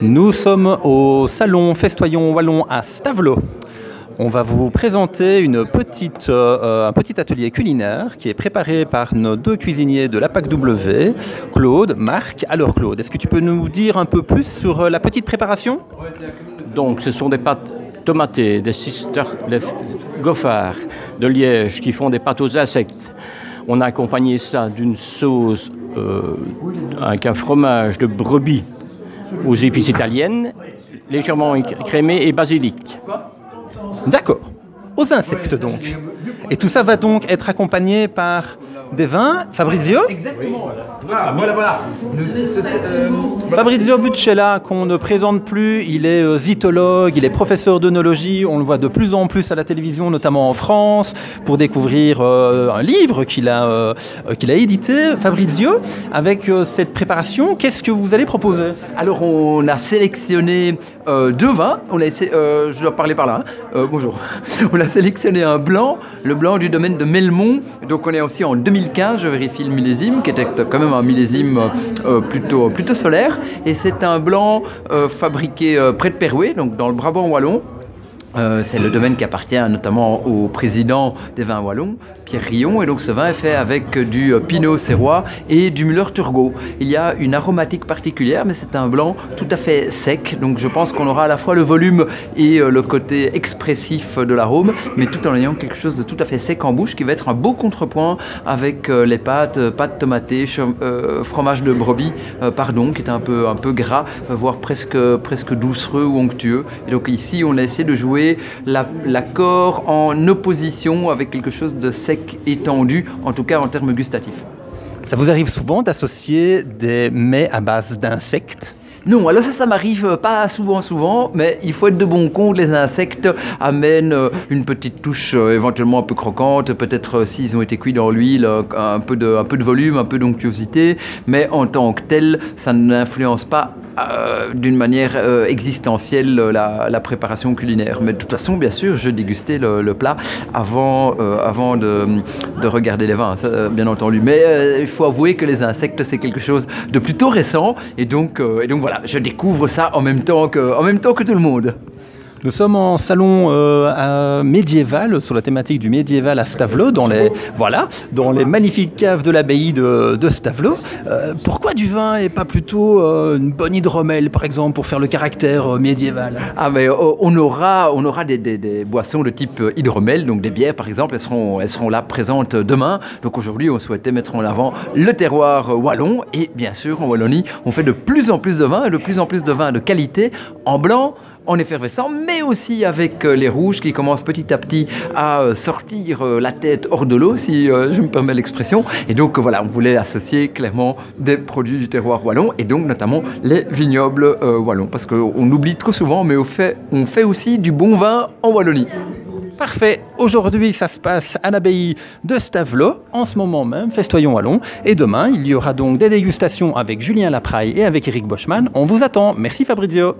Nous sommes au salon Festoyons Wallon à Stavelot. On va vous présenter un petit atelier culinaire qui est préparé par nos deux cuisiniers de la PAC W, Claude, Marc. Alors Claude, est-ce que tu peux nous dire un peu plus sur la petite préparation? Donc ce sont des pâtes tomatées, des Sister Goffard de Liège qui font des pâtes aux insectes. On a accompagné ça d'une sauce avec un fromage de brebis aux épices italiennes, légèrement crémé et basilic. D'accord, aux insectes donc. Et tout ça va donc être accompagné par des vins. Fabrizio? Exactement. Ah, voilà. Fabrizio Buccella, qu'on ne présente plus, il est zytologue, il est professeur d'œnologie, on le voit de plus en plus à la télévision, notamment en France, pour découvrir un livre qu'il a édité. Fabrizio, avec cette préparation, qu'est-ce que vous allez proposer? Alors on a sélectionné deux vins, je dois parler par là, bonjour. On a sélectionné un blanc, le blanc du domaine de Melmont, donc on est aussi en 2015, je vérifie le millésime, qui était quand même un millésime plutôt solaire, et c'est un blanc fabriqué près de Perouet, donc dans le Brabant wallon. C'est le domaine qui appartient notamment au président des vins wallons, Pierre Rillon, et donc ce vin est fait avec du Pinot Serrois et du Müller-Thurgau. Il y a une aromatique particulière, mais c'est un blanc tout à fait sec, donc je pense qu'on aura à la fois le volume et le côté expressif de l'arôme, mais tout en ayant quelque chose de tout à fait sec en bouche, qui va être un beau contrepoint avec les pâtes tomatées, fromage de brebis, qui est un peu gras, voire presque doucereux ou onctueux. Et donc ici, on a essayé de jouer l'accord en opposition avec quelque chose de sec et tendu, en tout cas en termes gustatifs. Ça vous arrive souvent d'associer des mets à base d'insectes? Non, alors ça m'arrive pas souvent, mais il faut être de bon compte. Les insectes amènent une petite touche éventuellement un peu croquante, peut-être s'ils ont été cuits dans l'huile, un peu de volume, un peu d'onctuosité, mais en tant que tel, ça n'influence pas d'une manière existentielle la préparation culinaire. Mais de toute façon, bien sûr, je dégustais le plat avant de regarder les vins, ça, bien entendu. Mais il faut avouer que les insectes, c'est quelque chose de plutôt récent, et donc voilà, je découvre ça en même temps que tout le monde. Nous sommes en salon médiéval, sur la thématique du médiéval à Stavelot, dans les magnifiques caves de l'abbaye de Stavelot. Pourquoi du vin et pas plutôt une bonne hydromel, par exemple, pour faire le caractère médiéval? Ah, mais on aura des boissons de type hydromel, donc des bières, par exemple, elles seront là présentes demain. Donc aujourd'hui, on souhaitait mettre en avant le terroir wallon, et bien sûr, en Wallonie, on fait de plus en plus de vins, et de plus en plus de vins de qualité, en blanc, en effervescent, mais aussi avec les rouges qui commencent petit à petit à sortir la tête hors de l'eau, si je me permets l'expression. Et donc voilà, on voulait associer clairement des produits du terroir wallon, et donc notamment les vignobles wallons, parce qu'on oublie trop souvent, mais on fait aussi du bon vin en Wallonie. Parfait. Aujourd'hui, ça se passe à l'abbaye de Stavelot, en ce moment même, Festoyons Wallon. Et demain, il y aura donc des dégustations avec Julien Lapraille et avec Eric Boschman. On vous attend. Merci Fabrizio.